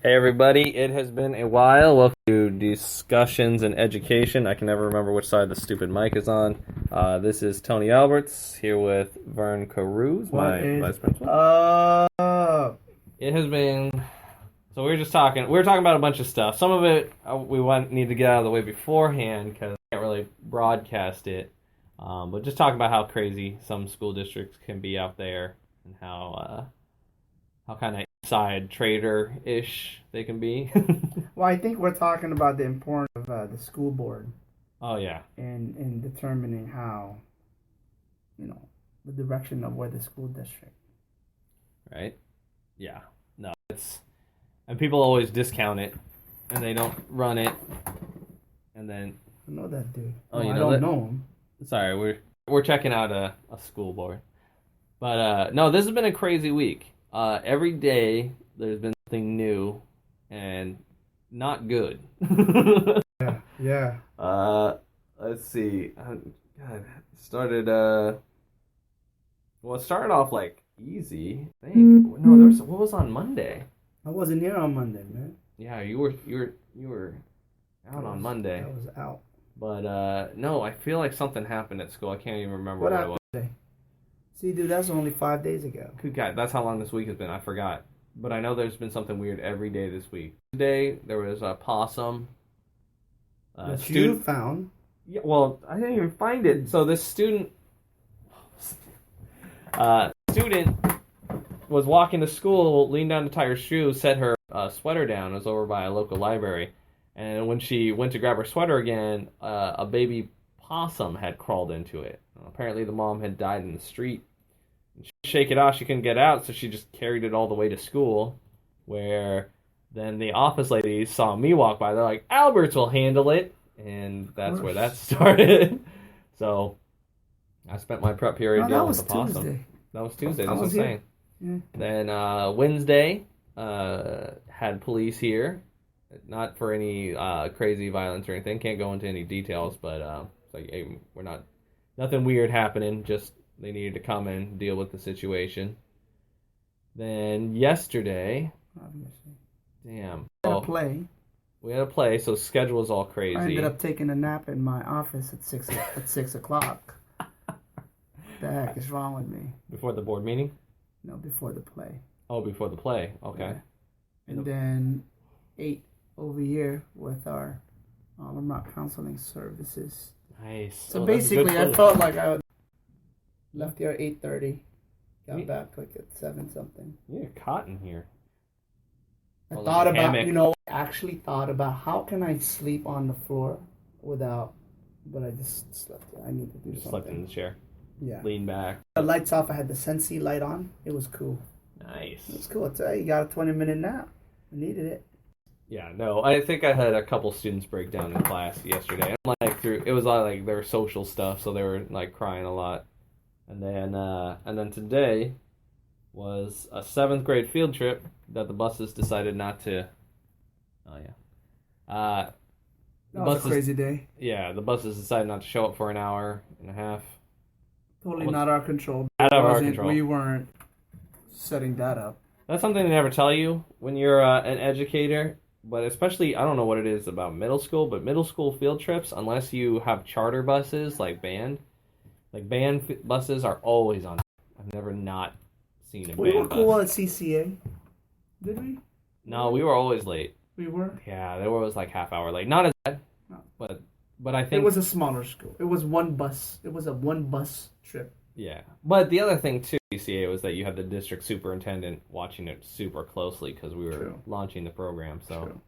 Hey everybody, it has been a while. Welcome to Discussions in Education. I can never remember which side the stupid mic is on. This is Tony Alberts here with Vern Carews, my vice principal. It has been so we were talking about a bunch of stuff. Some of it need to get out of the way beforehand because I can't really broadcast it. But just talking about how crazy some school districts can be out there and how kind of inside trader-ish they can be. Well, I think we're talking about the importance of the school board Oh yeah, in determining how, the direction of where the school district. right? Yeah. No, and people always discount it and they don't run it. And then I know that dude. Oh, you I know don't that? know him. Sorry, we're checking out a school board. But no, this has been a crazy week. Every day there's been something new and not good. Yeah. Let's see. God, it started off like easy. I think. No, what was on Monday? I wasn't here on Monday, man. Yeah, you were out on Monday. I was out. But no, I feel like something happened at school. I can't even remember What what it happened was. today? See, dude, that's only 5 days ago. Good guy. That's how long this week has been. I forgot. But I know there's been something weird every day this week. Today there was a possum. That you found. Yeah, well, I didn't even find it. So this student was walking to school, leaned down to tie her shoe, set her sweater down. It was over by a local library. And when she went to grab her sweater again, a baby possum had crawled into it. Apparently the mom had died in the street. She couldn't shake it off, she couldn't get out, so she just carried it all the way to school, where then the office ladies saw me walk by. They're like, Alberts will handle it. And that's where that started. So I spent my prep period dealing with the possum. Tuesday. That was Tuesday. That's what I'm saying. Yeah. Then Wednesday, had police here. Not for any crazy violence or anything. Can't go into any details, but it's like, hey, nothing weird happening. Just they needed to come and deal with the situation. Then yesterday, Obviously. damn. We had a play. So schedule was all crazy. I ended up taking a nap in my office at 6 o'clock. The heck is wrong with me? Before the board meeting? No, before the play. Oh, before the play. Okay. Yeah. And then 8 over here with our remote counseling services. Nice. So basically, I felt like I left here at 8:30, got back like at 7 something. Yeah, cotton here. I thought about, actually thought about how can I sleep on the floor without, but I just slept. I need to do something. Slept in the chair. Yeah. Lean back. The lights off. I had the Sensi light on. It was cool. Nice. It was cool. You got a 20-minute nap. I needed it. Yeah, no, I think I had a couple students break down in class yesterday. It was like their social stuff, so they were like crying a lot. And then today was a 7th grade field trip that the buses decided not to. Oh yeah. That was a crazy day. Yeah, the buses decided not to show up for an hour and a half. Totally not our control. Out of our control. We weren't setting that up. That's something they never tell you when you're an educator. But especially, I don't know what it is about middle school, but middle school field trips, unless you have charter buses like band buses are always on. I've never not seen a band bus. We were cool at CCA. Did we? No, we were always late. We were? Yeah, there was like half hour late. Not as bad, no. but I think it was a smaller school. It was one bus. It was a one bus trip. Yeah, but the other thing too, CCA, was that you had the district superintendent watching it super closely because we were launching the program. So, True.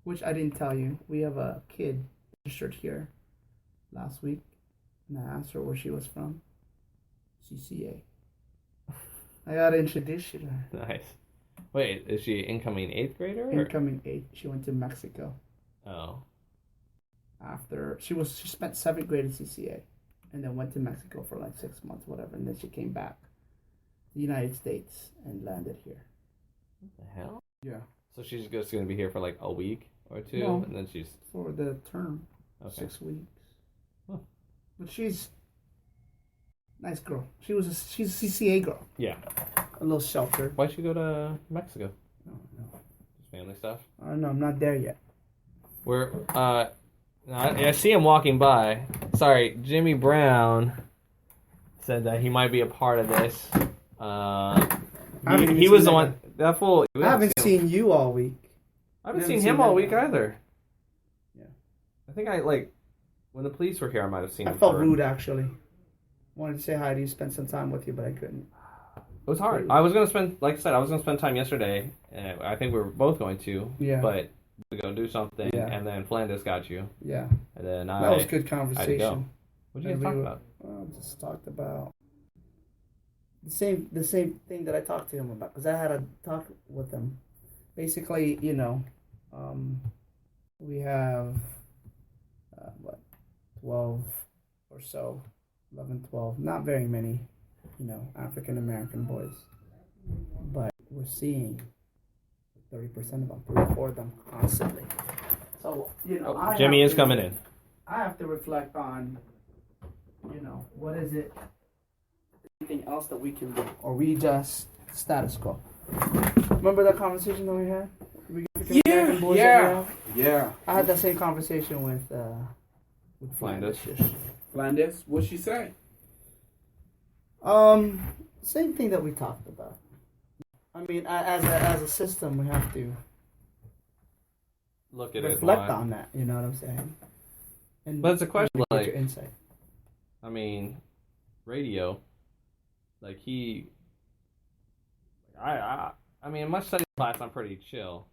Which I didn't tell you, we have a kid registered here last week, and I asked her where she was from. CCA. I gotta introduce you to her. Nice. Wait, is she incoming 8th grader? Incoming 8th. She went to Mexico. Oh. After she spent 7th grade at CCA. And then went to Mexico for like 6 months, whatever. And then she came back to the United States and landed here. What the hell? Yeah. So she's just going to be here for like a week or two? No, and then she's... for the term. Okay. 6 weeks. Huh. But she's nice girl. She's a CCA girl. Yeah. A little sheltered. Why'd she go to Mexico? No. family stuff. I don't know. I'm not there yet. I see him walking by. Sorry, Jimmy Brown said that he might be a part of this. He was the one. That fool. I haven't seen you all week. I haven't seen him all week either. Yeah. I think when the police were here, I might have seen him. I felt rude, actually. Wanted to say hi to you, spend some time with you, but I couldn't. It was hard. I was going to spend, like I said, time yesterday. And I think we were both going to. Yeah. But we go do something, and then Flanders got you. Yeah. And then that was good conversation. What did you guys talk about? Well, just talked about the same thing that I talked to him about, because I had a talk with him. Basically, we have 12 or so, 11, 12, not very many, African American boys, but we're seeing 30% of them, 3 or 4 of them constantly. So, Jimmy is coming in. I have to reflect on, what is it, anything else that we can do, or we just status quo. Remember that conversation that we had? Yeah. I had that same conversation with Flanders. Flanders, what'd she say? Same thing that we talked about. I mean, as a system, we have to look at reflect on that. You know what I'm saying? But it's a question like your insight. I mean, radio, I mean, in my study class, I'm pretty chill.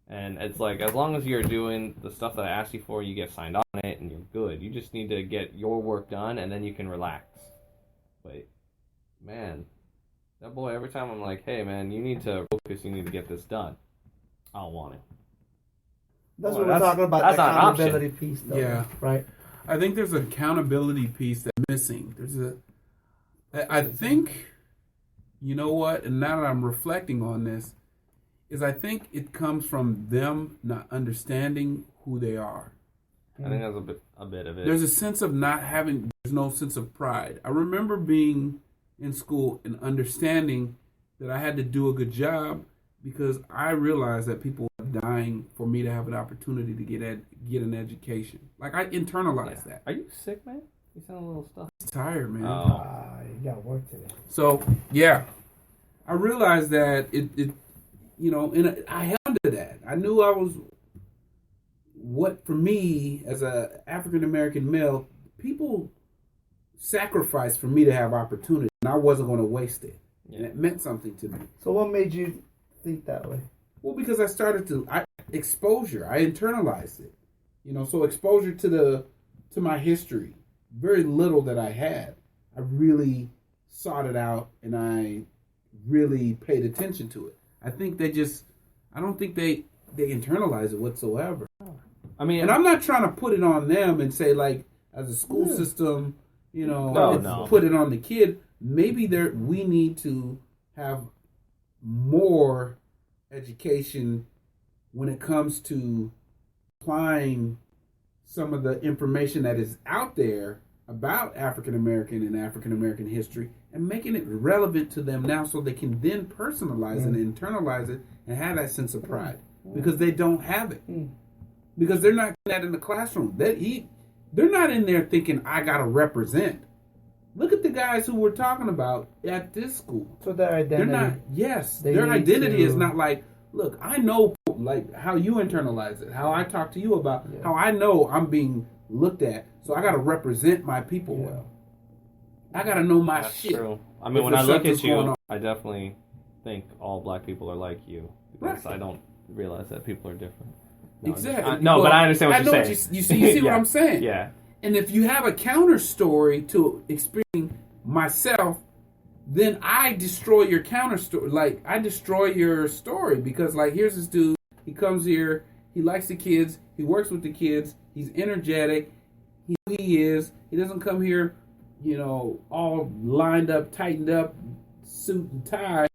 And it's like, as long as you're doing the stuff that I asked you for, you get signed on it, and you're good. You just need to get your work done, and then you can relax. But, man, that boy, every time I'm like, hey, man, you need to focus, you need to get this done. I don't want it. That's what we're talking about, the accountability piece, though. Yeah. Right? I think there's an accountability piece that's missing. I think, you know what, and now that I'm reflecting on this, is I think it comes from them not understanding who they are. I think that's a bit of it. There's a sense of there's no sense of pride. I remember being in school and understanding that I had to do a good job because I realized that people were dying for me to have an opportunity to get an education. Like, I internalized that. Are you sick, man? You sound a little stuffed. I'm tired, man. You got work today. So, yeah. I realized that and I held to that. I knew for me, as a African American male, people sacrificed for me to have opportunity, and I wasn't going to waste it. Yeah. And it meant something to me. So what made you think that way? Well, because I started exposure. I internalized it. So exposure to my history. Very little that I had. I really sought it out, and I really paid attention to it. I think I don't think they internalize it whatsoever. I mean, and I'm not trying to put it on them and say, like, as a school system, put it on the kid. Maybe we need to have more education when it comes to applying some of the information that is out there about African American and African American history and making it relevant to them now so they can then personalize and internalize it and have that sense of pride because they don't have it. Because they're not getting that in the classroom. They're not in there thinking, I got to represent. Look at the guys who we're talking about at this school. So their identity. Their identity is not like, look, I know like how you internalize it, how I talk to you about how I know I'm being looked at. So I got to represent my people well. I got to know my That's shit. True. I mean, when I look at you, I definitely think all black people are like you. Because I don't realize that people are different. No, exactly. But I understand what you're saying. You see what I'm saying? Yeah. And if you have a counter story to experiencing myself, then I destroy your counter story. Like, I destroy your story because, like, here's this dude. He comes here. He likes the kids. He works with the kids. He's energetic. He is. He doesn't come here, all lined up, tightened up, suit and tie.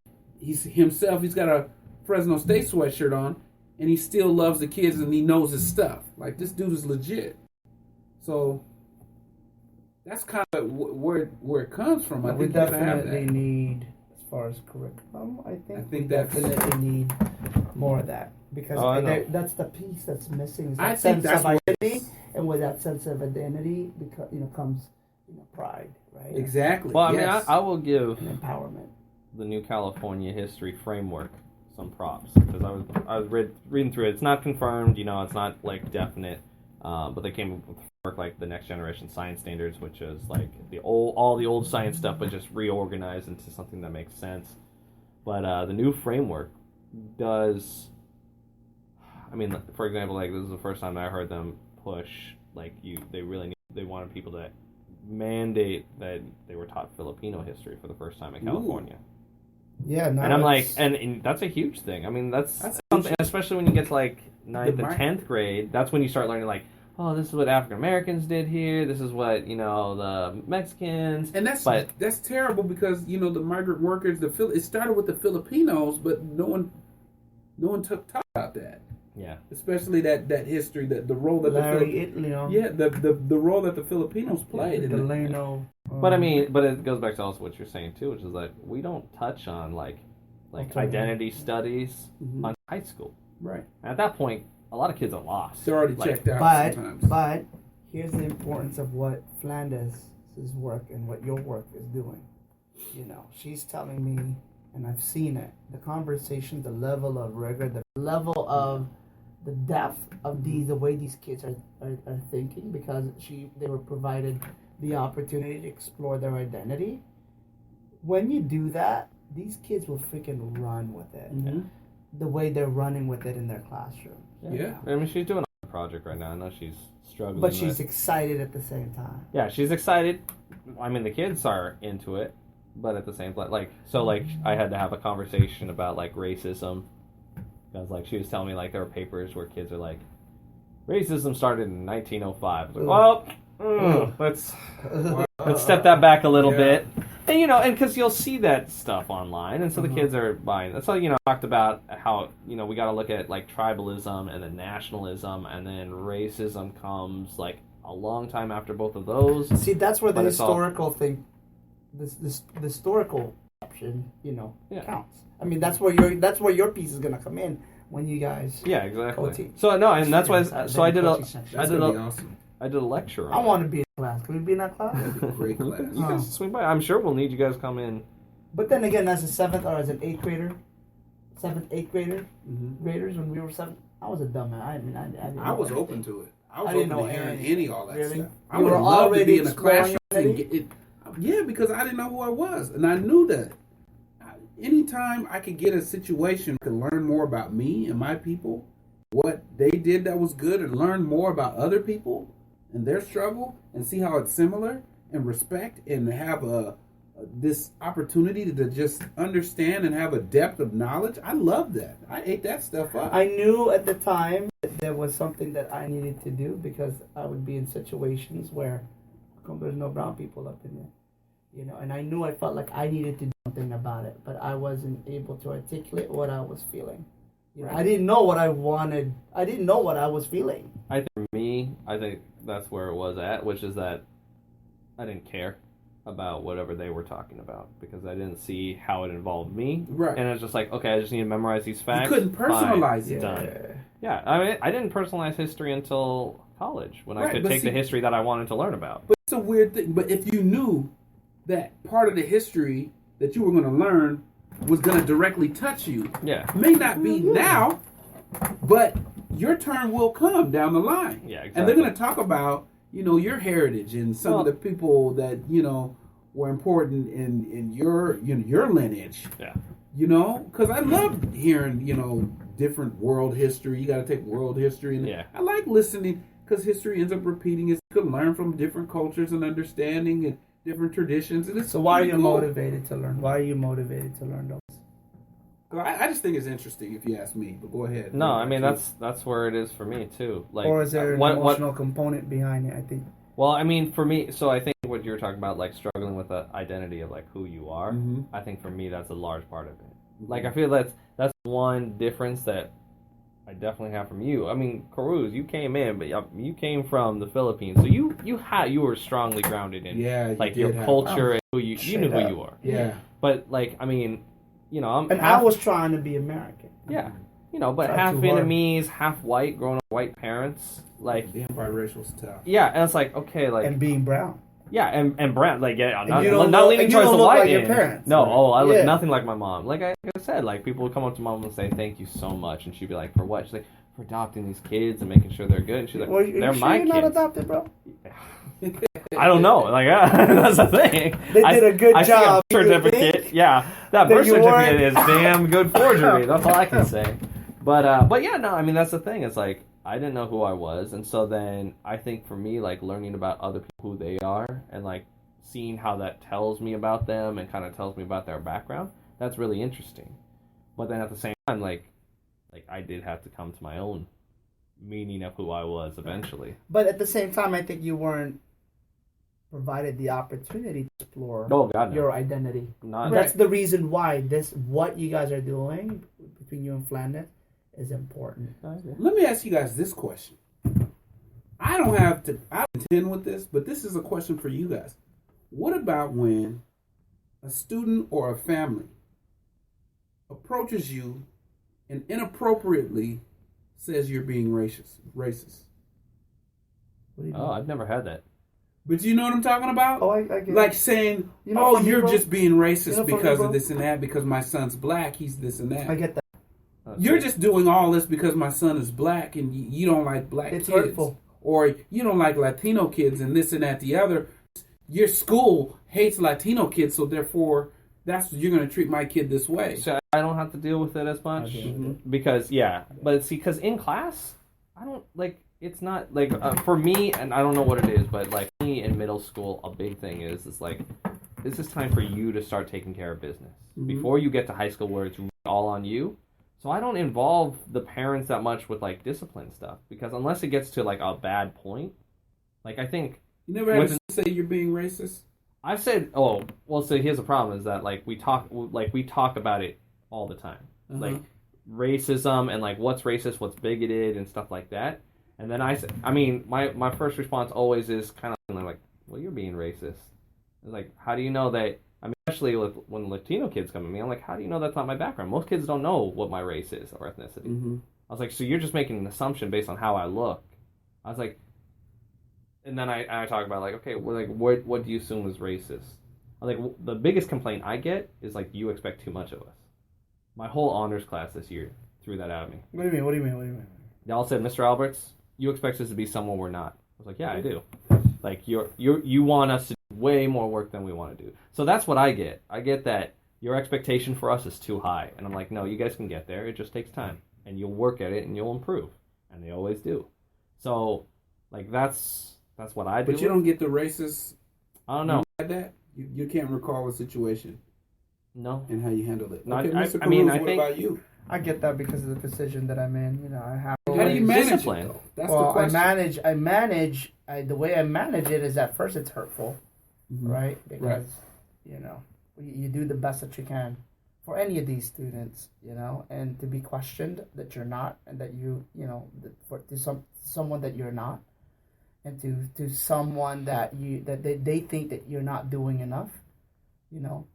He's himself. He's got a Fresno State sweatshirt on, and he still loves the kids and he knows his stuff. Like, this dude is legit. So that's kind of where it comes from. I we think definitely need, as far as curriculum, I think we definitely need more of that. because that's the piece that's missing. Is that I think sense that's of identity, and with that sense of identity, comes pride, right? Exactly. Well, I mean, I will give and empowerment. The new California history framework some props, because I was reading through it. It's not confirmed, it's not like definite, but they came up with framework like the next generation science standards, which is like all the old science stuff, but just reorganized into something that makes sense. But the new framework does. I mean, for example, like this is the first time I heard them push they wanted people to mandate that they were taught Filipino history for the first time in California. Ooh. Yeah, no, and I'm like, and that's a huge thing. I mean, that's something, especially when you get to like 9th and 10th grade. That's when you start learning like, oh, this is what African Americans did here. This is what the Mexicans. And that's terrible because the migrant workers, it started with the Filipinos, but no one talked about that. Yeah, especially that history, the role that the role that the Filipinos played. But I mean, but it goes back to also what you're saying too, which is like we don't touch on like identity studies on high school. Right. And at that point, a lot of kids are lost. They're already checked out. But here's the importance of what Flanders' work and what your work is doing. She's telling me, and I've seen it, the conversation, the level of rigor, the level of the depth of the way these kids are thinking, because they were provided the opportunity to explore their identity. When you do that, these kids will freaking run with it. Mm-hmm. The way they're running with it in their classroom. Yeah. I mean, she's doing a project right now. I know she's struggling. But she's excited at the same time. Yeah, she's excited. I mean, the kids are into it, but at the same time, I had to have a conversation about like racism. Because she was telling me like there were papers where kids are like, racism started in 1905. Let's step that back a little bit. And and because you'll see that stuff online, and so the kids are buying it. So talked about how we got to look at like tribalism and then nationalism, and then racism comes like a long time after both of those. See, that's where the historical thing, this historical option, counts. I mean, that's where your piece is gonna come in when you guys. Yeah, exactly. So no, and that's why. So I did a lecture. I want to be in class. Can we be in that class? That'd be a great class. You can swing by. I'm sure we'll need you guys to come in. But then again, as a 7th or as an 8th grader, 8th grader, graders when we were 7, I was a dumbass. I mean, I was open to it. I was open to hearing all that stuff. I would would love to be in a classroom and get it. Yeah, because I didn't know who I was, and I knew that. Anytime I could get a situation to learn more about me and my people, what they did that was good, and learn more about other people and their struggle, and see how it's similar, and respect, and have this opportunity to just understand and have a depth of knowledge. I love that. I ate that stuff up. I knew at the time that there was something that I needed to do, because I would be in situations where there's no brown people up in there. And I knew I felt like I needed to do something about it, but I wasn't able to articulate what I was feeling. Right. I didn't know what I wanted. I didn't know what I was feeling. I think for me, that's where it was at, which is that I didn't care about whatever they were talking about, because I didn't see how it involved me. Right. And it was just like, okay, I just need to memorize these facts. You couldn't personalize it. Done. Yeah. I mean, I didn't personalize history until college, when I could take the history that I wanted to learn about. But it's a weird thing. But if you knew that part of the history that you were going to learn was going to directly touch you, it may not be now, but your turn will come down the line. Yeah, exactly. And they're going to talk about, your heritage and some of the people that, were important in your lineage. Yeah. Because I love hearing, different world history. You got to take world history. And I like listening, because history ends up repeating it. You can learn from different cultures and understanding and different traditions. And so why are you motivated to learn? Why are you motivated to learn those? I just think it's interesting, if you ask me. But go ahead. No, I mean that's where it is for me too. Like, or is there an emotional component behind it? I think. Well, I mean, for me, so I think what you were talking about, like struggling with the identity of like who you are. Mm-hmm. I think for me that's a large part of it. Like I feel that's one difference that I definitely have from you. I mean, Caruz, you came in, but you came from the Philippines, so you were strongly grounded in like your culture and who you knew who you are. Yeah. But like, I mean, I was trying to be American. Yeah. but Try half too hard. Vietnamese, half white, growing up with white parents. Like, Damn biracial stuff. yeah, and it's like, okay, like, And being brown. yeah, and brown, like, yeah, And you don't not look- leaning and you towards don't the look white like your end. parents. No, I look Yeah. nothing like my mom. Like I said, like, people would come up to mom and say, thank you so much, and she'd be like, for what? She's like, for adopting these kids and making sure they're good. And she's like, Well, they're you my sure you're not kids. adopted, bro? I don't know. Like, that's the thing. They did a good I see a job. birth certificate. Yeah, that birth you certificate weren't? is damn good forgery. That's all I can say. But yeah, no. I mean, that's the thing. It's like I didn't know who I was, and so then I think for me, like learning about other people, who they are, and like seeing how that tells me about them and kind of tells me about their background. That's really interesting. But then at the same time, like I did have to come to my own meaning of who I was eventually. But at the same time, I think you weren't provided the opportunity to explore Oh God, no. your identity. Not That's the reason why what you guys are doing between you and Flanders is important. Let me ask you guys this question. I don't intend with this, but this is a question for you guys. What about when a student or a family approaches you and inappropriately says you're being racist? What do you Oh, I've never had that. But you know what I'm talking about? Oh, I get like it. saying, You know funny, you're bro? just being racist You know funny, because bro? of this and that, because my son's black, he's this and that. I get that. You're just doing all this because my son is black and you don't like black It's kids. hurtful. Or you don't like Latino kids and this and that, the other. Your school hates Latino kids, so therefore you're going to treat my kid this way. So I don't have to deal with it as much Mm-hmm. because but see, because in class, I don't like. It's not like for me, and I don't know what it is, but like me in middle school, a big thing is like this is time for you to start taking care of business before you get to high school where it's all on you. So I don't involve the parents that much with like discipline stuff because unless it gets to like a bad point, like I think You never had to say you're being racist? I've said, oh, well, so here's the problem is that like we talk about it all the time, like racism and like what's racist, what's bigoted and stuff like that. And then my first response always is kind of like, well, you're being racist. It's like, how do you know that? I mean, especially when Latino kids come to me, I'm like, how do you know that's not my background? Most kids don't know what my race is or ethnicity. Mm-hmm. I was like, so you're just making an assumption based on how I look. I was like, and then I talk about like, okay, well, like, what do you assume is racist? I was like, the biggest complaint I get is like, you expect too much of us. My whole honors class this year threw that at me. What do you mean? They all said, Mr. Alberts, you expect us to be someone we're not. I was like, yeah, I do. Like, you want us to do way more work than we want to do. So that's what I get. I get that your expectation for us is too high. And I'm like, no, you guys can get there. It just takes time. And you'll work at it and you'll improve. And they always do. So, like, that's what I do. But you don't get the racist... I don't know. You had that? You can't recall a situation. No. And how you handled it. No, okay, Mr. I mean, Caruso, I what think... about you? I get that because of the position that I'm in. You know, I have. How do you manage discipline? it, though? That's Well, the question. the way I manage it is at first it's hurtful, right? Because, Right. you know, you do the best that you can for any of these students, you know, and to be questioned that you're not, and that someone that you're not, and to someone that they think that you're not doing enough, you know.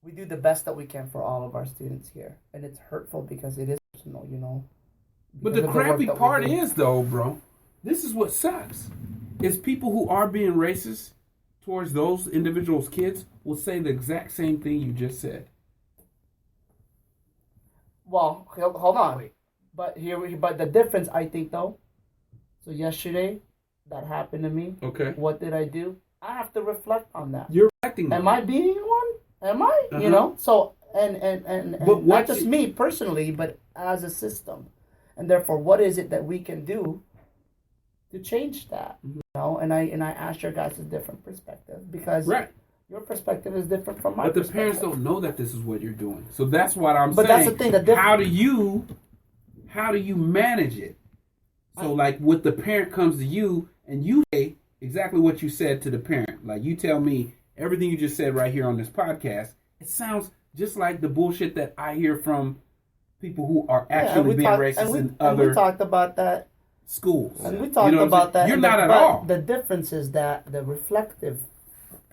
We do the best that we can for all of our students here, and it's hurtful because it is personal, you know. But the crappy part is, though, bro, this is what sucks. Is people who are being racist towards those individuals' kids will say the exact same thing you just said. Well, hold on. But the difference, I think, though. So yesterday, that happened to me. Okay. What did I do? I have to reflect on that. You're acting. Am I being one? Am I? You know. So and But not just me personally, but as a system, and therefore, what is it that we can do to change that? You know. And I asked your guys a different perspective because your perspective is different from my. But the perspective. parents don't know that this is what you're doing. So that's what I'm saying. But that's the thing. How do you manage it? So like, with the parent comes to you and you say exactly what you said to the parent. Like, you tell me everything you just said right here on this podcast. It sounds just like the bullshit that I hear from people who are actually being racist in other. And we talked about that. Schools. And we talked about that. You're not at all. The difference is that the reflective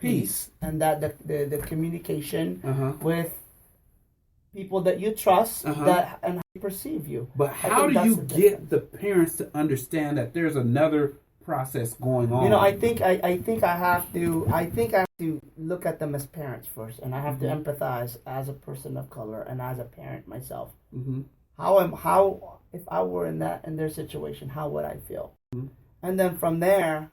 piece and that the communication with people that you trust Uh-huh. that and how they perceive you. But how do you get the parents to understand that there's another process going on? You know, I think I have to look at them as parents first, and I have to empathize as a person of color and as a parent myself. Mm-hmm. How if I were in their situation, how would I feel? Mm-hmm. And then from there,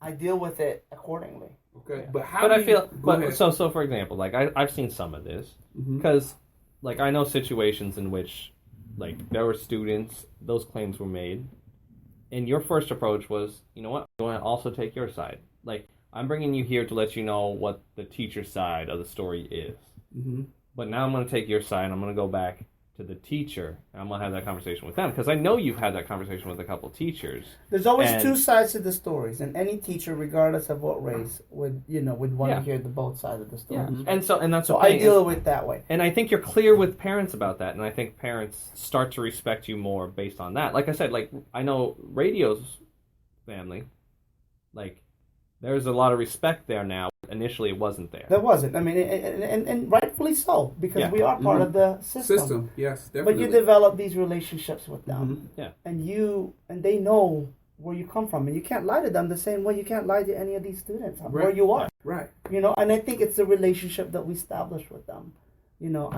I deal with it accordingly. Okay, but how? But do I feel, Go but ahead. so for example, like I've seen some of this because, like, I know situations in which, like, there were students, those claims were made, and your first approach was, you know what, I want to also take your side. Like, I'm bringing you here to let you know what the teacher's side of the story is. Mm-hmm. But now I'm going to take your side, and I'm going to go back to the teacher, and I'm going to have that conversation with them, because I know you've had that conversation with a couple teachers. There's always two sides to the stories, and any teacher, regardless of what race, would want to hear the both sides of the story. Yeah. And that's so the thing, I deal with it that way. And I think you're clear with parents about that, and I think parents start to respect you more based on that. Like I said, like, I know Radio's family, like, there's a lot of respect there now. Initially, it wasn't there. There wasn't. I mean, and rightfully so, because we are part of the system. Yes, definitely. But you develop these relationships with them, yeah, and they know where you come from, and you can't lie to them the same way you can't lie to any of these students where you are. Right. You know, and I think it's the relationship that we establish with them. You know,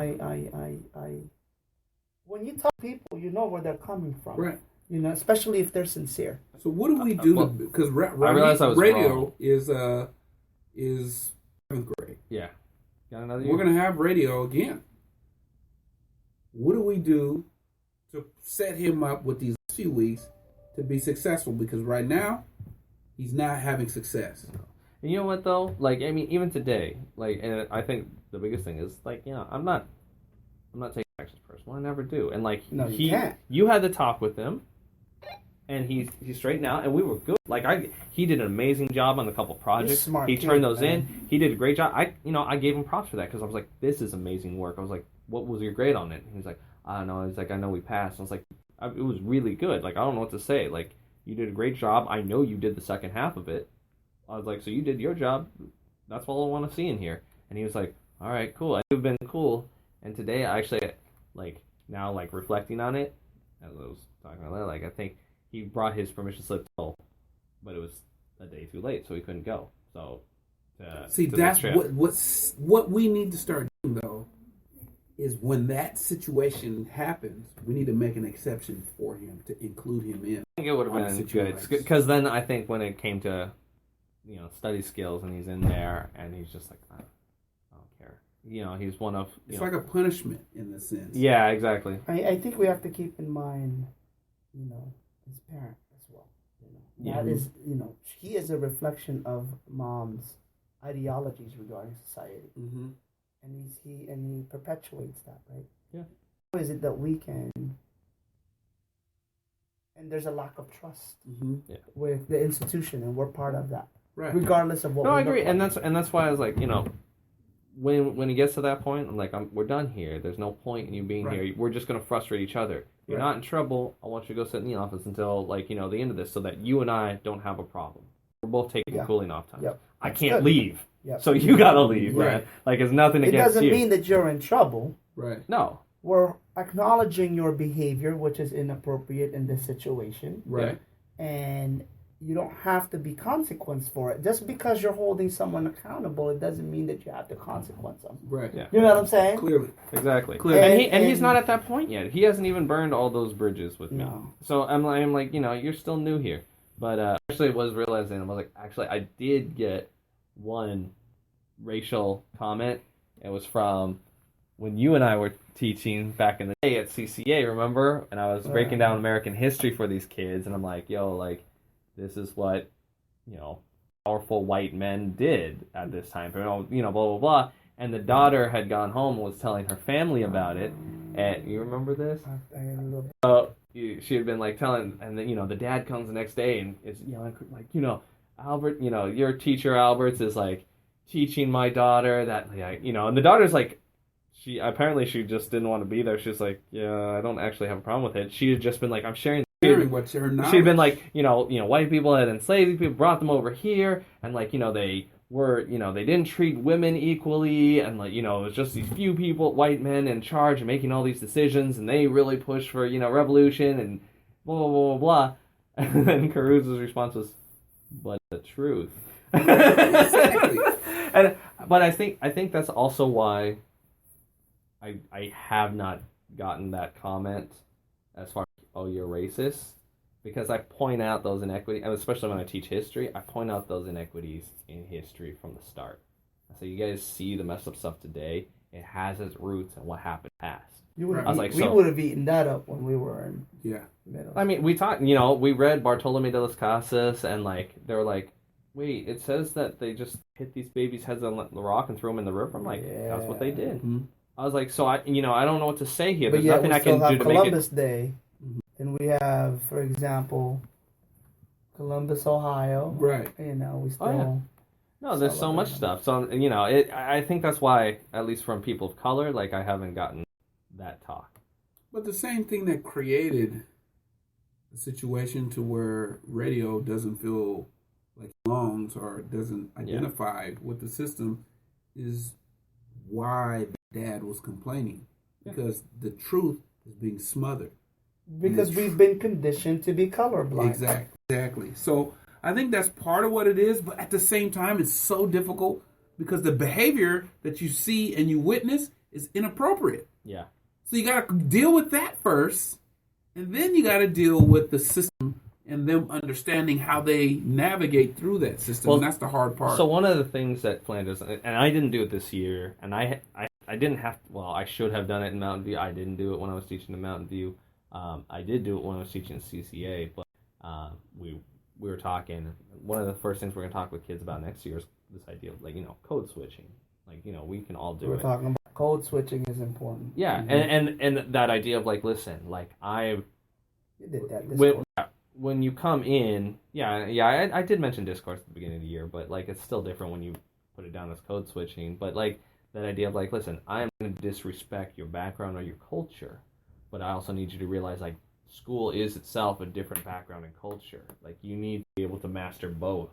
when you talk to people, you know where they're coming from. Right. You know, especially if they're sincere. So what do we do? Because I realized I was radio wrong. is 7th grade. Yeah. Got another year? We're going to have radio again. What do we do to set him up with these few weeks to be successful? Because right now, he's not having success. And you know what, though? Like, I mean, even today, like, and I think the biggest thing is, like, you know, I'm not taking actions personal. I never do. And, like, no, you can't. You had the talk with him, and he's straightened out, and we were good. Like, he did an amazing job on a couple projects. Smart he kid, turned those man. in. He did a great job. I gave him props for that, because I was like, this is amazing work. I was like, what was your grade on it? And he's like, I don't know. He's like, I know we passed. I was like, it was really good. Like, I don't know what to say. Like, you did a great job. I know you did the second half of it. I was like, so you did your job. That's all I want to see in here. And he was like, all right, cool. You've been cool. And today, I actually, like, now, like, reflecting on it, as I was talking about that, like, I think he brought his permission slip home, but it was a day too late, so he couldn't go. So, that's what we need to start doing, though, is when that situation happens, we need to make an exception for him to include him in. I think it would have been good, because then I think when it came to, you know, study skills, and he's in there, and he's just like, I don't care. You know, he's one of... It's like a punishment in the sense. Yeah, exactly. I think we have to keep in mind, you know, his parent as well. You know, that is, you know, he is a reflection of mom's ideologies regarding society, and he perpetuates that, right? Yeah. How is it that we can? And there's a lack of trust with the institution, and we're part of that, right? Regardless of what. No, I agree, and that's why I was like, you know, when he gets to that point, I'm like, we're done here. There's no point in you being here. We're just going to frustrate each other. You're not in trouble. I want you to go sit in the office until, like, you know, the end of this, so that you and I don't have a problem. We're both taking cooling off time. Yep. I can't leave, Yep. so you got to leave, Right. man. Like, it's nothing against you. It doesn't mean that you're in trouble. Right. No. We're acknowledging your behavior, which is inappropriate in this situation. Right. And you don't have to be consequenced for it. Just because you're holding someone accountable, it doesn't mean that you have to consequence them. Right. Yeah. You know what I'm saying? Clearly. Exactly. Clearly. And he's not at that point yet. He hasn't even burned all those bridges with me. No. So I'm like, you know, you're still new here. But actually, it was realizing, I was like, actually, I did get one racial comment. It was from when you and I were teaching back in the day at CCA, remember? And I was breaking down American history for these kids, and I'm like, yo, like, this is what, you know, powerful white men did at this time, you know, blah, blah, blah. And the daughter had gone home and was telling her family about it. And you remember this? She had been, like, telling, and then, you know, the dad comes the next day and is, you know, like, you know, Albert, you know, your teacher Alberts is, like, teaching my daughter that, like, you know, and the daughter's, like, she just didn't want to be there. She was like, yeah, I don't actually have a problem with it. She had just been like, I'm sharing what's her knowledge. She'd been like, you know, white people had enslaved these people, brought them over here, and, like, you know, they were, they didn't treat women equally, and like, it was just these few people, white men in charge and making all these decisions, and they really pushed for, revolution and blah, blah, blah, blah, blah. And then Caruso's response was, but the truth. Exactly. But I think that's also why I have not gotten that comment as far as, oh, you're racist. Because I point out those inequities, especially when I teach history, I point out those inequities in history from the start. So you guys see the messed up stuff today. It has its roots in what happened past. We would have eaten that up when we were in middle. I mean, we talked, we read Bartolome de las Casas, and like they were like, wait, it says that they just hit these babies' heads on the rock and threw them in the river. I'm like, that's what they did. Mm-hmm. I was like, so I don't know what to say here. There's nothing I can do to Columbus make it. Day. And we have, for example, Columbus, Ohio. Right. We still... Oh, yeah. No, there's so much stuff. So, I think that's why, at least from people of color, like, I haven't gotten that talk. But the same thing that created a situation to where radio doesn't feel like it belongs or doesn't identify with the system is why Dad was complaining. Because the truth is being smothered. Because we've been conditioned to be colorblind. Exactly. So I think that's part of what it is, but at the same time, it's so difficult because the behavior that you see and you witness is inappropriate. Yeah. So you got to deal with that first, and then you got to deal with the system and them understanding how they navigate through that system, and that's the hard part. So one of the things that Flanders, and I didn't do it this year, and I didn't have, I should have done it in Mountain View. I didn't do it when I was teaching in Mountain View. I did do it when I was teaching at CCA, but we were talking. One of the first things we're going to talk with kids about next year is this idea of code switching. We can all do it. We're talking about code switching is important. Yeah, mm-hmm. and that idea of listen, you did that. When you come in, I did mention discourse at the beginning of the year, but it's still different when you put it down as code switching. But that idea of listen, I'm going to disrespect your background or your culture. But I also need you to realize, school is itself a different background and culture. You need to be able to master both.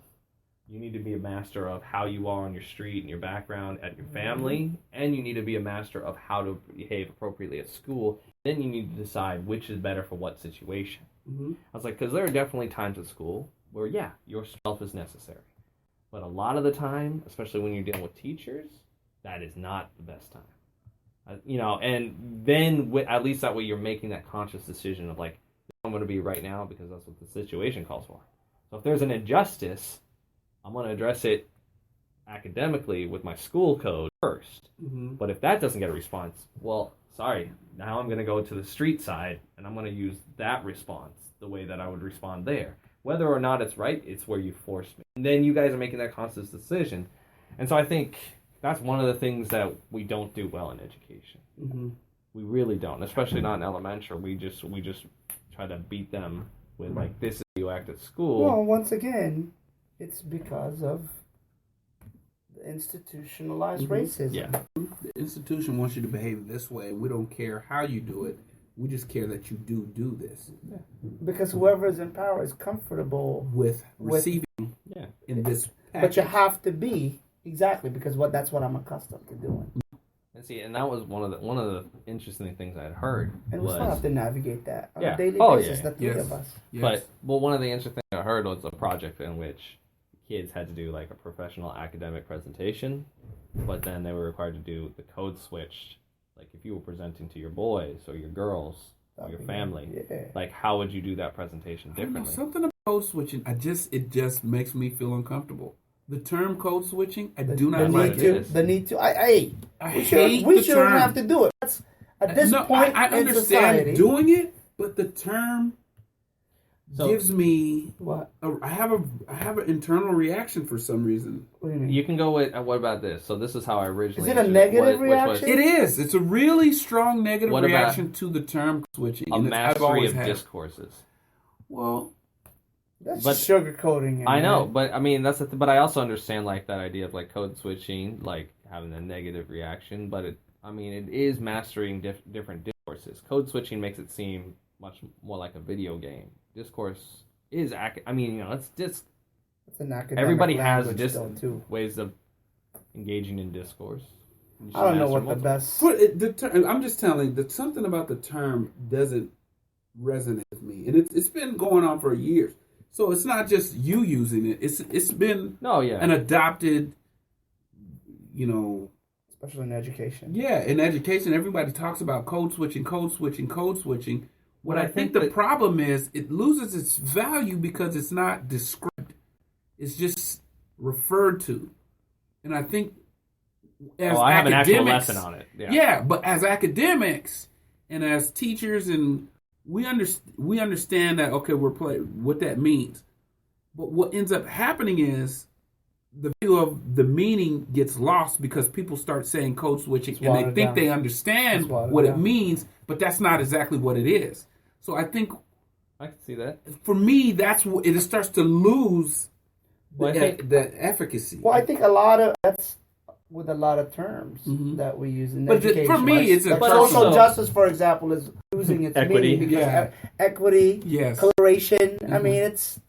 You need to be a master of how you are on your street and your background at your family, and you need to be a master of how to behave appropriately at school. Then you need to decide which is better for what situation. Mm-hmm. I was because there are definitely times at school where, yourself is necessary. But a lot of the time, especially when you're dealing with teachers, that is not the best time. And then at least that way you're making that conscious decision of I'm going to be right now because that's what the situation calls for. So if there's an injustice, I'm going to address it academically with my school code first. Mm-hmm. But if that doesn't get a response, well, sorry, now I'm going to go to the street side and I'm going to use that response the way that I would respond there. Whether or not it's right, it's where you forced me. And then you guys are making that conscious decision. And so I think that's one of the things that we don't do well in education. Mm-hmm. We really don't, especially not in elementary. We just try to beat them with this is how you act at school. Well, once again, it's because of the institutionalized racism. Yeah, the institution wants you to behave this way. We don't care how you do it. We just care that you do this. Yeah. Because whoever is in power is comfortable with receiving in this package. But you have to be. Exactly, because that's what I'm accustomed to doing. And see, and that was one of the interesting things I had heard. And we still have to navigate that on a daily basis, the three of us. Yes. But one of the interesting things I heard was a project in which kids had to do a professional academic presentation, but then they were required to do the code switch. If you were presenting to your boys or your girls or your family, how would you do that presentation differently? Something about code switching, it just makes me feel uncomfortable. The term code switching, I do not like it. The need to. We shouldn't have to do it. That's, at this point I understand society, doing it, but the term gives me what? I have an internal reaction for some reason. What do you mean? You can go with what about this? So this is how I originally. Is it a negative reaction? It is. It's a really strong negative reaction to the term switching. A mastery of discourses. Well. That's sugarcoating. I know, but I mean but I also understand that idea of code switching, having a negative reaction. But it is mastering different discourses. Code switching makes it seem much more like a video game. Discourse is it's It's an academic everybody has language still, too. ways of engaging in discourse. I don't know what the best. I'm just telling you that something about the term doesn't resonate with me, and it's been going on for years. So it's not just you using it; it's been an adopted, especially in education. Yeah, in education, everybody talks about code switching. What I think the problem is, it loses its value because it's not described; it's just referred to, and I think. I have an actual lesson on it. Yeah, but as academics and as teachers, and we understand that what that means. But what ends up happening is the view of the meaning gets lost because people start saying code switching and they think they understand what it means, but that's not exactly what it is. So I think I can see that. For me, that's what it starts to lose the efficacy. Well, I think that's with a lot of terms that we use in education. For me, it's social justice, for example, is losing its equity. meaning because equity, coloration. I mean, it's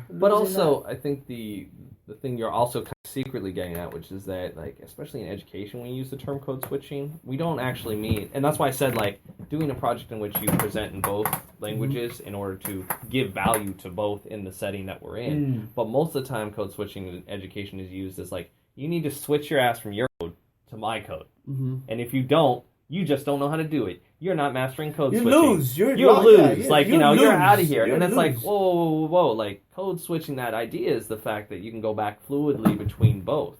But also, I think the thing you're also kind of secretly getting at, which is that, like, especially in education, when you use the term code switching, we don't actually mean, and that's why I said, like, doing a project in which you present in both languages in order to give value to both in the setting that we're in. But most of the time, code switching in education is used as, like, you need to switch your ass from your code to my code. And if you don't, you just don't know how to do it. You're not mastering code switching. You lose. You lose. You're out of here. And it's like, whoa. Like, code switching, that idea is the fact that you can go back fluidly between both.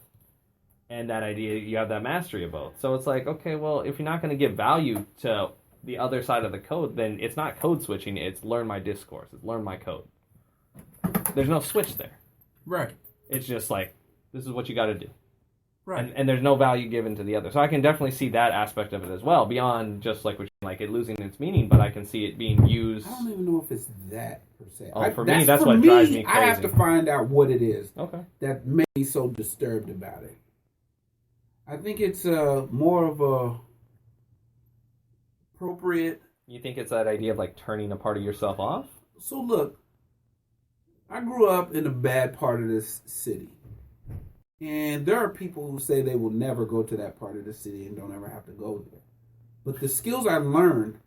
And that idea, you have that mastery of both. So it's like, okay, well, if you're not going to give value to the other side of the code, then it's not code switching. It's learn my discourse. It's learn my code. There's no switch there. Right. It's just like, this is what you got to do. Right. And there's no value given to the other. So I can definitely see that aspect of it as well, beyond just like it losing its meaning, but I can see it being used. I don't even know if it's that per se. For me, that's what drives me crazy. I have to find out what it is that made me so disturbed about it. I think it's more of a appropriate. You think it's that idea of like turning a part of yourself off? So look, I grew up in a bad part of this city. And there are people who say they will never go to that part of the city and don't ever have to go there. But the skills I learned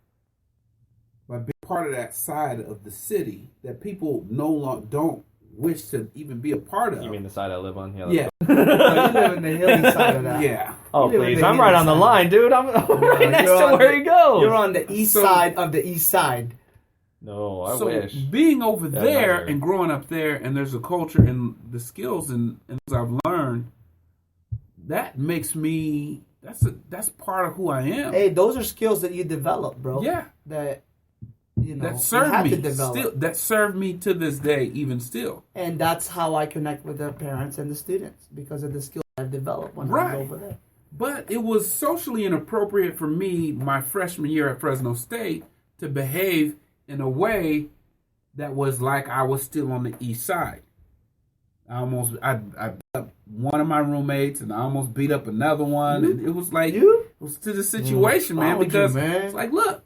by being part of that side of the city that people no longer don't wish to even be a part of. You mean the side I live on? Yeah. You live in the hilly side of that. Yeah. Oh, please. I'm right on the line, dude. I'm right next to where he goes. You're on the east side of the east side. No, I wish. Being over there and growing up there, and there's a culture and the skills and I've learned, that makes me, that's part of who I am. Hey, those are skills that you develop, bro. Yeah. That, that served me. Still, that served me to this day, even still. And that's how I connect with the parents and the students, because of the skills I've developed when I was over there. But it was socially inappropriate for me, my freshman year at Fresno State, to behave in a way that was like I was still on the east side. I beat up one of my roommates, and I almost beat up another one. And it was like, it was to the situation, man, because it's like, look,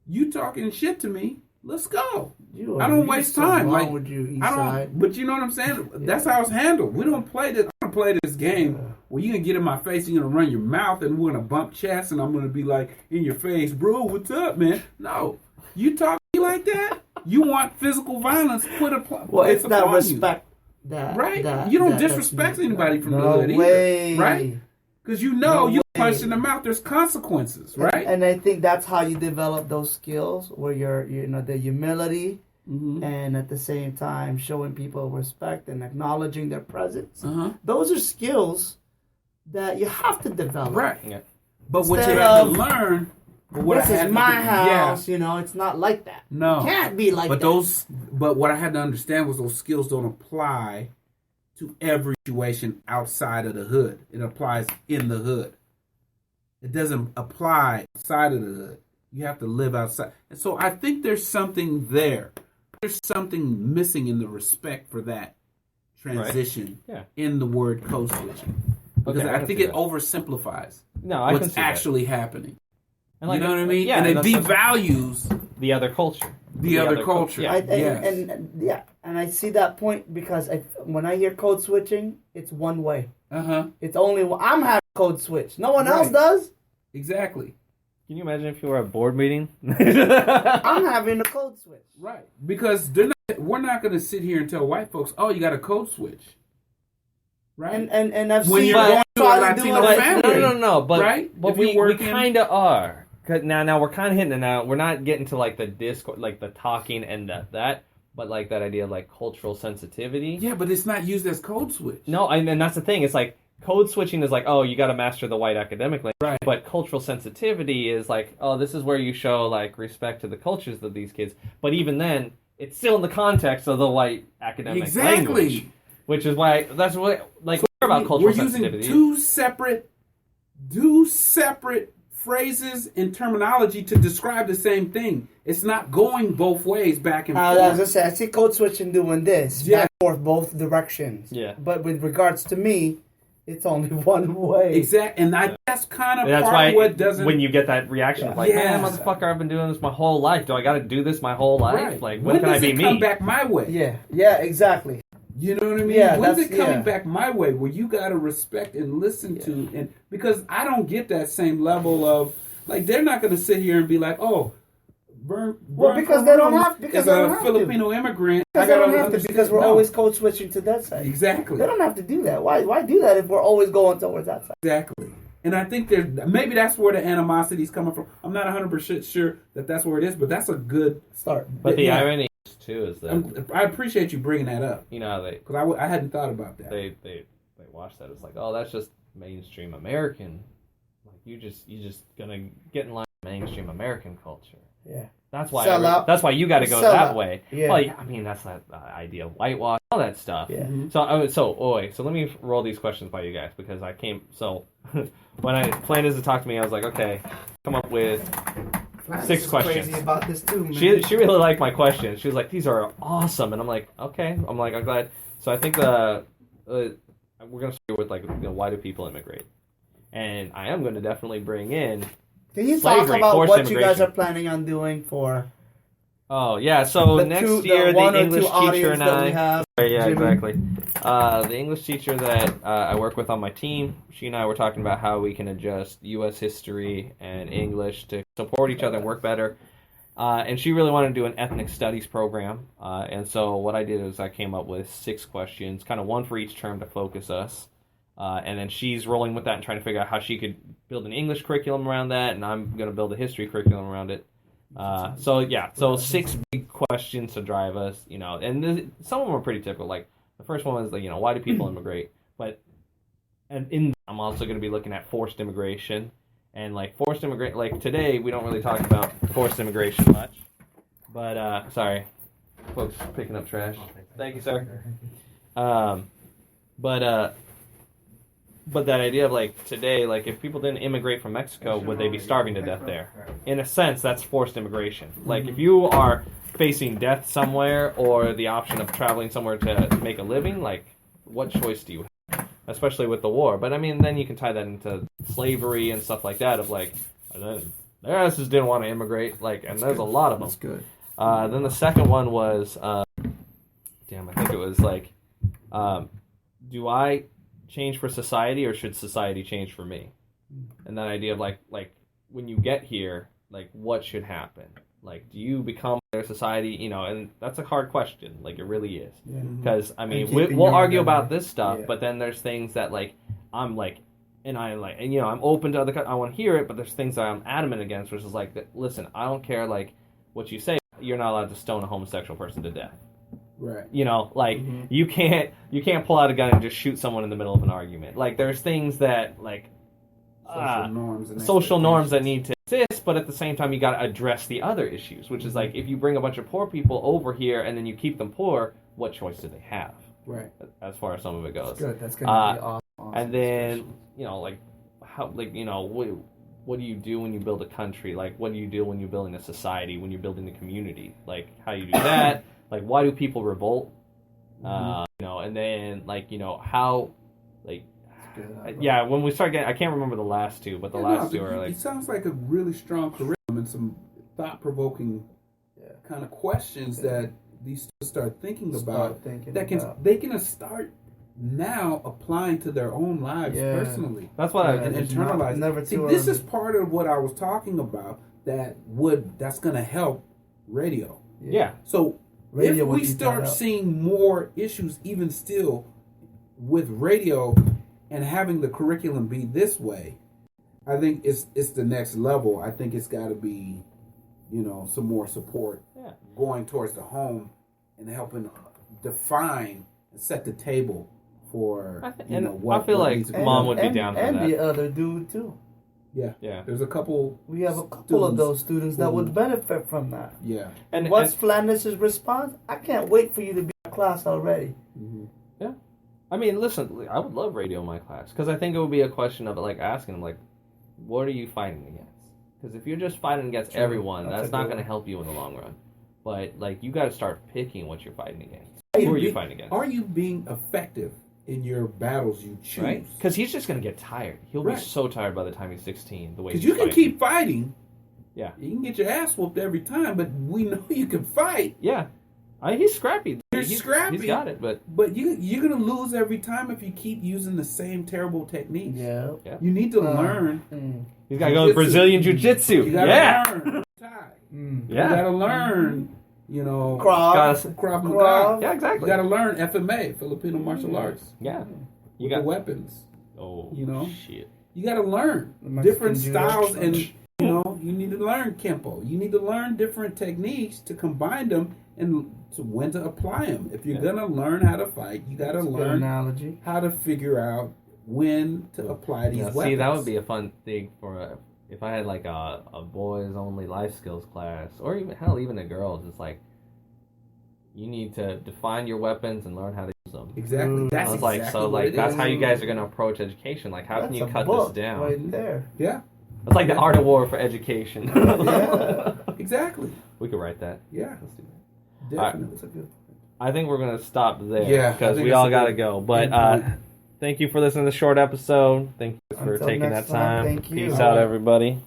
you talking shit to me, let's go. I don't waste time. Like, but you know what I'm saying? That's how it's handled. We don't play this. I don't play this game where you're gonna get in my face, you're gonna run your mouth, and we're gonna bump chests, and I'm gonna be like in your face, bro, what's up, man? No. You talk like that? You want physical violence? It's not respect. You don't disrespect anybody from the hood either, right? Because you punch in the mouth. There's consequences, right? And I think that's how you develop those skills, where you're, the humility, and at the same time showing people respect and acknowledging their presence. Those are skills that you have to develop, right? Yeah. But what you have to learn. This is my house, it's not like that. No. It can't be like that. But what I had to understand was those skills don't apply to every situation outside of the hood. It applies in the hood. It doesn't apply outside of the hood. You have to live outside. And so I think there's something there. There's something missing in the respect for that transition in the word code switching. Because I think it oversimplifies what's actually happening. And you know what I mean? Yeah, and it devalues the other culture. The other culture. And And I see that point because when I hear code switching, it's one way. It's only I'm having code switch. No one else does. Exactly. Can you imagine if you were at a board meeting? I'm having a code switch. Right. Because we're not going to sit here and tell white folks, oh, you got a code switch. Right. And I've when seen you're going to a Latino family. No. But, right? But we kind of are. Cause now we're kind of hitting it now. We're not getting to like the discourse, like the talking and that. But like that idea of like cultural sensitivity. Yeah, but it's not used as code switch. No, and that's the thing. It's like code switching is like, oh, you got to master the white academic language. Right. But cultural sensitivity is like, oh, this is where you show like respect to the cultures of these kids. But even then, it's still in the context of the white academic language. Which is why that's what like so we're about cultural sensitivity. We're using two separate phrases and terminology to describe the same thing. It's not going both ways, back and forth. As I said, I see code switching doing this, back and forth, both directions. Yeah. But with regards to me, it's only one way. Exactly, and that's kind of part of what doesn't. When you get that reaction of like, man, motherfucker, I've been doing this my whole life. Do I got to do this my whole life? Right. Like, when can I be me? Come back my way? Yeah, exactly. You know what I mean? Yeah, when's it coming back my way? Where you got to respect and listen to, and because I don't get that same level of like, they're not going to sit here and be like, oh. Because they don't have because they don't have Filipino immigrant. Because they don't have to because we're always code switching to that side. Exactly. They don't have to do that. Why do that if we're always going towards that side? Exactly. And I think maybe that's where the animosity is coming from. I'm not 100% sure that that's where it is, but that's a good start. But the irony too is that I appreciate you bringing that up. You know, because I hadn't thought about that. They watch that. It's like, oh, that's just mainstream American. Like you just gonna get in line with mainstream American culture. Yeah. That's why you got to go that way. Yeah. Well, I mean, that's the idea of whitewash, all that stuff. Yeah. So let me roll these questions by you guys because I came. So when I planned to talk to me, I was like, okay, come up with 6 questions. Crazy about this too, man. She really liked my questions. She was like, these are awesome, and I'm like, okay. I'm glad. So I think we're gonna start with like, why do people immigrate? And I am going to definitely bring in. Can you talk about what you guys are planning on doing for? Oh yeah, so next year the English teacher and I. Yeah, exactly. The English teacher that I work with on my team, she and I were talking about how we can adjust U.S. history and English to support each other and work better. And she really wanted to do an ethnic studies program. And so what I did is I came up with 6 questions, kind of one for each term to focus us. And then she's rolling with that and trying to figure out how she could build an English curriculum around that, and I'm going to build a history curriculum around it. So 6 big questions to drive us, and some of them are pretty typical. Like the first one was like, why do people immigrate? I'm also going to be looking at forced immigration, and like forced immigration. Like today, we don't really talk about forced immigration much, but sorry, folks picking up trash. Thank you, sir. But that idea of like today, like if people didn't immigrate from Mexico, would they be starving to death there? In a sense, that's forced immigration. Like if you are facing death somewhere or the option of traveling somewhere to make a living, like what choice do you have? Especially with the war. But I mean, then you can tie that into slavery and stuff like that of like, their asses didn't want to immigrate, like, and there's a lot of them. That's good. Then the second one was, I think it was like, do I change for society or should society change for me? And that idea of like when you get here, like what should happen? Like do you become their society, and that's a hard question, like it really is, because I mean we'll argue about this stuff, but then there's things that like I'm like, and I like, and I'm open to other, I want to hear it, but there's things that I'm adamant against, which is like, listen, I don't care like what you say, you're not allowed to stone a homosexual person to death. Right. You can't pull out a gun and just shoot someone in the middle of an argument. Like there's things that like social norms that need to exist, but at the same time you got to address the other issues, which is like if you bring a bunch of poor people over here and then you keep them poor, what choice do they have? Right. As far as some of it goes. That's good. That's gonna be awesome. And then like how what do you do when you build a country? Like what do you do when you're building a society? When you're building a community? Like how do you do that? Like, why do people revolt? And then, like, how, like, when we start getting, I can't remember the last 2, but the last 2 are like. It sounds like a really strong curriculum and some thought-provoking kind of questions that these students start thinking They can start now applying to their own lives personally. That's what and internalize. Never See, this is part of what I was talking about. That's going to help radio. Yeah. So radio, if we start seeing more issues, even still with radio, and having the curriculum be this way, I think it's the next level. I think it's got to be, some more support going towards the home and helping define and set the table for I feel like mom would be down for that. And the other dude too. Yeah. There's a couple. We have a couple of those students that would benefit from that. Yeah. And what's Flanders' response? I can't wait for you to be in class already. Mm-hmm. Yeah. I mean, listen, I would love radio in my class because I think it would be a question of like asking them like, what are you fighting against? Because if you're just fighting against everyone, that's not going to help you in the long run. But like, you got to start picking what you're fighting against. Who are you fighting against? Are you being effective in your battles you choose? Right? Because he's just going to get tired. He'll be so tired by the time he's 16. The way because you can keep fighting. Yeah. You can get your ass whooped every time, but we know you can fight. Yeah. He's scrappy. He's scrappy. He's got it, but you're gonna lose every time if you keep using the same terrible techniques. Yeah. You need to learn. He's got to go to Brazilian Jiu-Jitsu. You gotta learn. You Yeah. gotta learn. Krav Maga. Yeah, exactly. You gotta learn FMA, Filipino martial arts. Yeah. You got the weapons. Oh. Shit. You gotta learn different styles, and you need to learn Kempo. You need to learn different techniques to combine them and to when to apply them. If you're gonna learn how to fight, you gotta learn how to figure out when to apply these weapons. See, that would be a fun thing for if I had like a boys only life skills class, or even a girls. It's like you need to define your weapons and learn how to use them. Exactly. That's how you guys are gonna approach education. Like, how can you cut this down? Right there. Yeah. It's like the art of war for education. Yeah. Exactly. We could write that. Yeah. Let's do that. Definitely. That's a good. I think we're going to stop there. Yeah. Because we all got to go. But thank you for listening to the short episode. Thank you for taking that time. Thank you. Peace out, everybody.